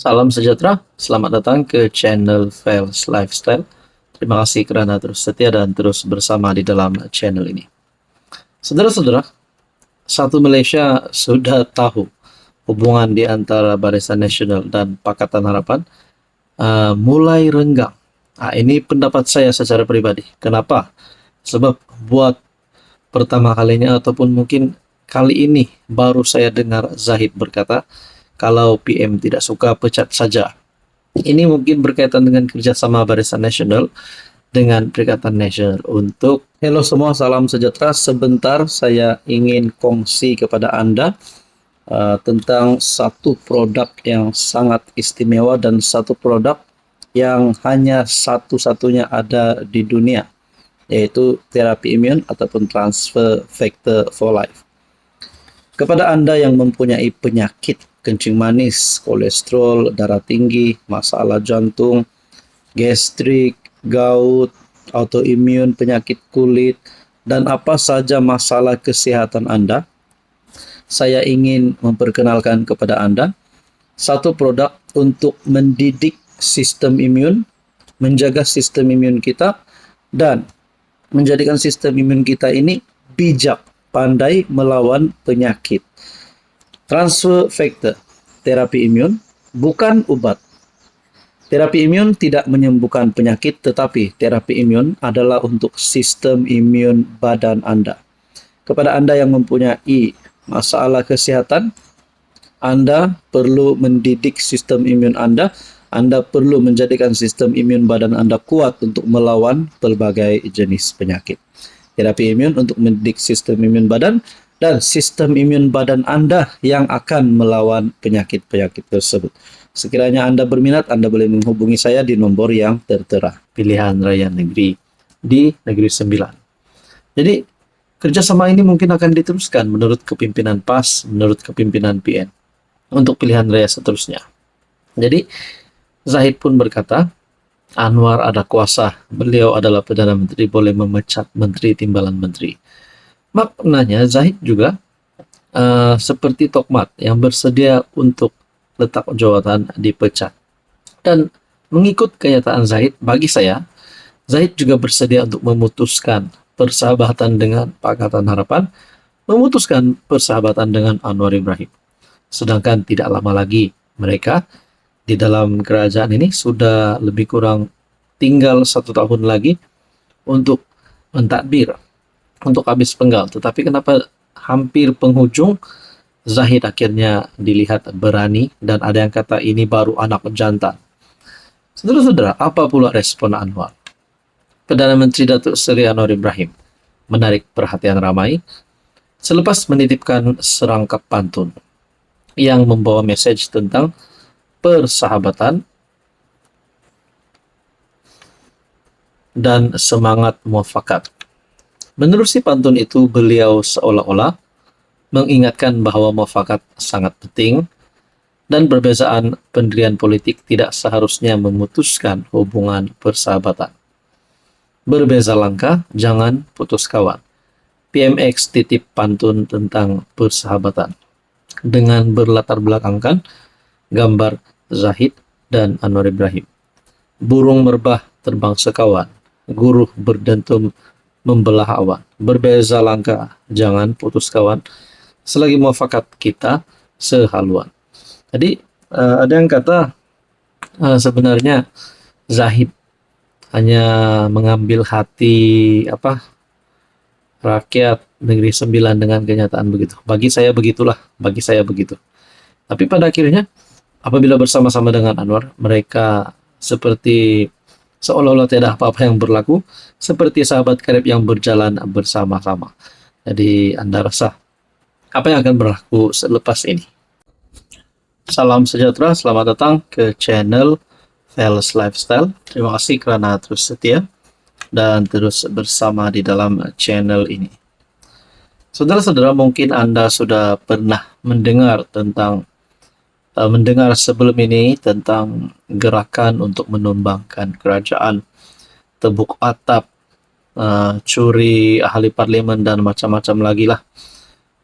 Salam sejahtera, selamat datang ke channel Fels Lifestyle. Terima kasih karena terus setia dan terus bersama di dalam channel ini. Saudara-saudara, satu Malaysia sudah tahu hubungan di antara Barisan Nasional dan Pakatan Harapan mulai renggang. Ini pendapat saya secara pribadi. Kenapa? Sebab buat pertama kalinya ataupun mungkin kali ini baru saya dengar Zahid berkata, kalau PM tidak suka pecat saja. Ini mungkin berkaitan dengan kerjasama Barisan Nasional dengan Perikatan Nasional untuk Halo semua, salam sejahtera. Sebentar saya ingin kongsi kepada Anda tentang satu produk yang sangat istimewa dan satu produk yang hanya satu-satunya ada di dunia, yaitu terapi imun ataupun transfer factor for life. Kepada Anda yang mempunyai penyakit kencing manis, kolesterol, darah tinggi, masalah jantung, gastrik, gout, autoimun, penyakit kulit, dan apa saja masalah kesehatan Anda, saya ingin memperkenalkan kepada Anda satu produk untuk mendidik sistem imun, menjaga sistem imun kita, dan menjadikan sistem imun kita ini bijak, pandai melawan penyakit. Transfer factor, terapi imun, bukan obat. Terapi imun tidak menyembuhkan penyakit, tetapi terapi imun adalah untuk sistem imun badan Anda. Kepada Anda yang mempunyai masalah kesehatan, Anda perlu mendidik sistem imun Anda. Anda perlu menjadikan sistem imun badan Anda kuat untuk melawan berbagai jenis penyakit. Terapi imun untuk mendidik sistem imun badan, dan sistem imun badan Anda yang akan melawan penyakit-penyakit tersebut. Sekiranya Anda berminat, Anda boleh menghubungi saya di nomor yang tertera. Pilihan Raya Negeri di Negeri 9. Jadi, kerjasama ini mungkin akan diteruskan menurut kepimpinan PAS, menurut kepimpinan PN, untuk pilihan raya seterusnya. Jadi, Zahid pun berkata, Anwar ada kuasa, beliau adalah Perdana Menteri, boleh memecat menteri timbalan menteri. Maknanya Zahid juga seperti Tokmat yang bersedia untuk letak jawatan dipecat. Dan mengikut kenyataan Zahid, bagi saya, Zahid juga bersedia untuk memutuskan persahabatan dengan Pakatan Harapan, memutuskan persahabatan dengan Anwar Ibrahim. Sedangkan tidak lama lagi mereka di dalam kerajaan ini sudah lebih kurang tinggal 1 tahun lagi untuk mentadbir, untuk habis penggal. Tetapi kenapa hampir penghujung Zahid akhirnya dilihat berani, dan ada yang kata ini baru anak jantan. Saudara-saudara, apa pula respon Anwar? Perdana Menteri Datuk Seri Anwar Ibrahim menarik perhatian ramai selepas menitipkan serangkap pantun yang membawa mesej tentang persahabatan dan semangat muafakat. Menerusi pantun itu, beliau seolah-olah mengingatkan bahwa muafakat sangat penting dan perbezaan pendirian politik tidak seharusnya memutuskan hubungan persahabatan. Berbeza langkah, jangan putus kawan. PMX titip pantun tentang persahabatan dengan berlatar belakangkan gambar Zahid dan Anwar Ibrahim. Burung merbah terbang sekawan, guruh berdentum membelah awan. Berbeza langkah, jangan putus kawan, selagi muafakat kita sehaluan. Jadi ada yang kata sebenarnya Zahid hanya mengambil hati rakyat Negeri 9 dengan kenyataan begitu. Bagi saya begitulah, bagi saya begitu. Tapi pada akhirnya apabila bersama-sama dengan Anwar, mereka seperti seolah-olah tidak apa-apa yang berlaku, seperti sahabat karib yang berjalan bersama-sama. Jadi Anda rasa apa yang akan berlaku selepas ini? Salam sejahtera, selamat datang ke channel Fels Lifestyle. Terima kasih karena terus setia dan terus bersama di dalam channel ini. Saudara-saudara, mungkin Anda sudah pernah mendengar sebelum ini tentang gerakan untuk menumbangkan kerajaan, tebuk atap, curi ahli parlimen, dan macam-macam lagi lah.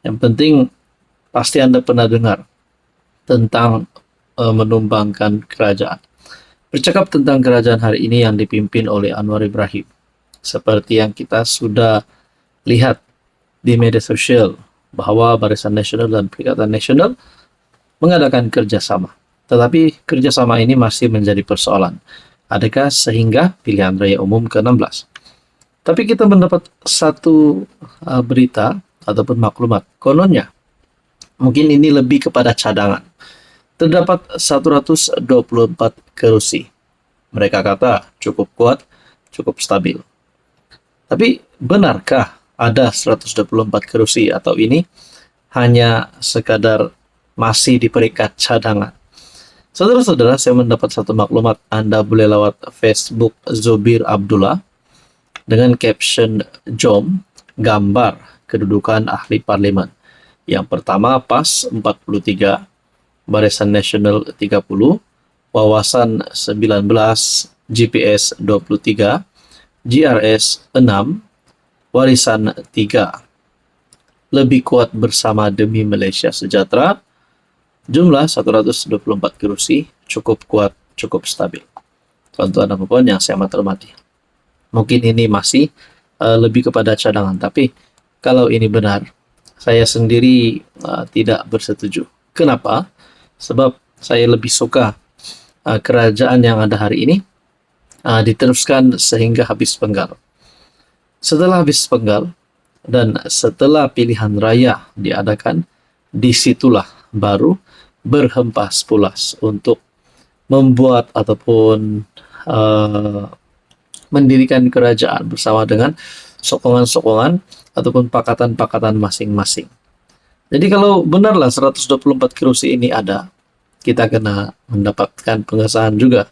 Yang penting pasti Anda pernah dengar tentang menumbangkan kerajaan. Bercakap tentang kerajaan hari ini yang dipimpin oleh Anwar Ibrahim, seperti yang kita sudah lihat di media sosial bahwa Barisan Nasional dan Perikatan Nasional mengadakan kerjasama. Tetapi kerjasama ini masih menjadi persoalan. Adakah sehingga pilihan raya umum ke-16? Tapi kita mendapat satu berita ataupun maklumat. Kononnya, mungkin ini lebih kepada cadangan. Terdapat 124 kursi. Mereka kata cukup kuat, cukup stabil. Tapi benarkah ada 124 kursi atau ini hanya sekadar masih di peringkat cadangan? Saudara-saudara, saya mendapat satu maklumat. Anda boleh lewat Facebook Zubir Abdullah dengan caption JOM, gambar kedudukan ahli parlemen. Yang pertama PAS 43, Barisan Nasional 30, Wawasan 19, GPS 23, GRS 6, Warisan 3. Lebih kuat bersama demi Malaysia sejahtera. Jumlah 124 kursi, cukup kuat, cukup stabil. Tuan-tuan dan puan yang saya hormati. Mungkin ini masih lebih kepada cadangan, tapi kalau ini benar, saya sendiri tidak bersetuju. Kenapa? Sebab saya lebih suka kerajaan yang ada hari ini diteruskan sehingga habis penggal. Setelah habis penggal dan setelah pilihan raya diadakan, disitulah baru berhempas pulas untuk membuat ataupun mendirikan kerajaan bersama dengan sokongan-sokongan ataupun pakatan-pakatan masing-masing. Jadi kalau benarlah 124 kursi ini ada, kita kena mendapatkan pengesahan juga,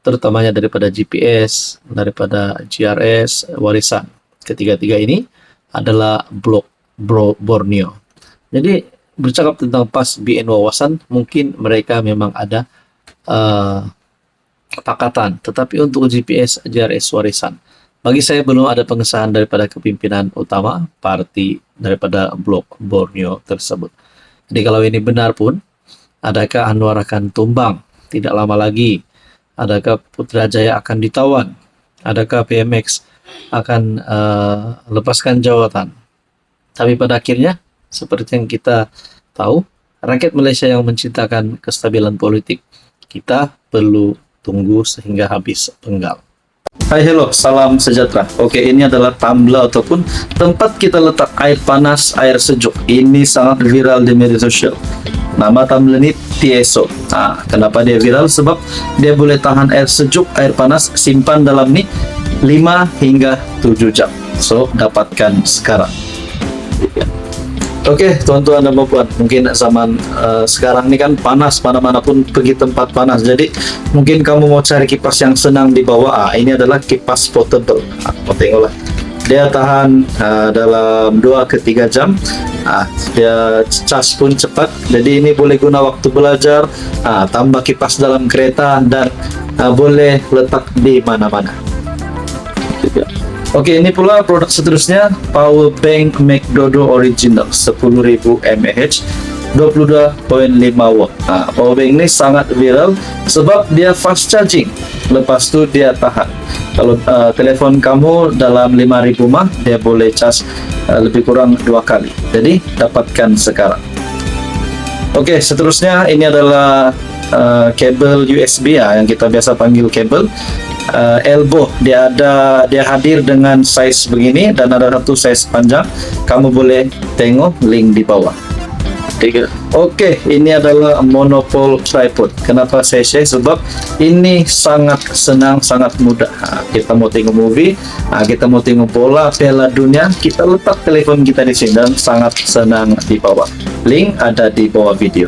terutamanya daripada GPS, daripada GRS, warisan. Ketiga-tiga ini adalah blok Borneo. Jadi bercakap tentang PAS, BN, Wawasan, mungkin mereka memang ada pakatan, tetapi untuk GPS, GRS, warisan, bagi saya belum ada pengesahan daripada kepimpinan utama parti daripada blok Borneo tersebut. Jadi kalau ini benar pun, adakah Anwar akan tumbang tidak lama lagi? Adakah Putrajaya akan ditawan? Adakah PMX akan lepaskan jawatan? Tapi pada akhirnya, seperti yang kita tahu, rakyat Malaysia yang mencintakan kestabilan politik, kita perlu tunggu sehingga habis penggal. Hai, hello, salam sejahtera. Oke, ini adalah tumbler ataupun tempat kita letak air panas, air sejuk. Ini sangat viral di media sosial. Nama tumbler ini Tieso. Nah, kenapa dia viral? Sebab dia boleh tahan air sejuk, air panas, simpan dalam ini 5 hingga 7 jam. So, dapatkan sekarang. Oke, tuan-tuan dan puan, mungkin zaman sekarang ini kan panas, mana-mana pun pergi tempat panas. Jadi mungkin kamu mau cari kipas yang senang dibawa. Ini adalah kipas portable. Mau tengoklah. Dia tahan dalam 2 ke 3 jam. Dia cas pun cepat. Jadi ini boleh guna waktu belajar. Tambah kipas dalam kereta dan boleh letak di mana-mana. Oke, ini pula produk seterusnya, Power Bank McDodo Original 10.000 mAh 22.5 watt. Power bank ini sangat viral sebab dia fast charging. Lepas tu dia tahan. Kalau telefon kamu dalam 5.000 mah, dia boleh charge lebih kurang 2 kali. Jadi dapatkan sekarang. Oke, seterusnya ini adalah kabel USB yang kita biasa panggil kabel. Elbow, dia hadir dengan size begini dan ada satu size panjang. Kamu boleh tengok link di bawah. Oke, ini adalah monopole tripod. Kenapa saya share? Sebab ini sangat senang, sangat mudah. Kita mau tengok movie, kita mau tengok bola, Piala Dunia, kita letak telepon kita di sini dan sangat senang di bawah. Link ada di bawah video.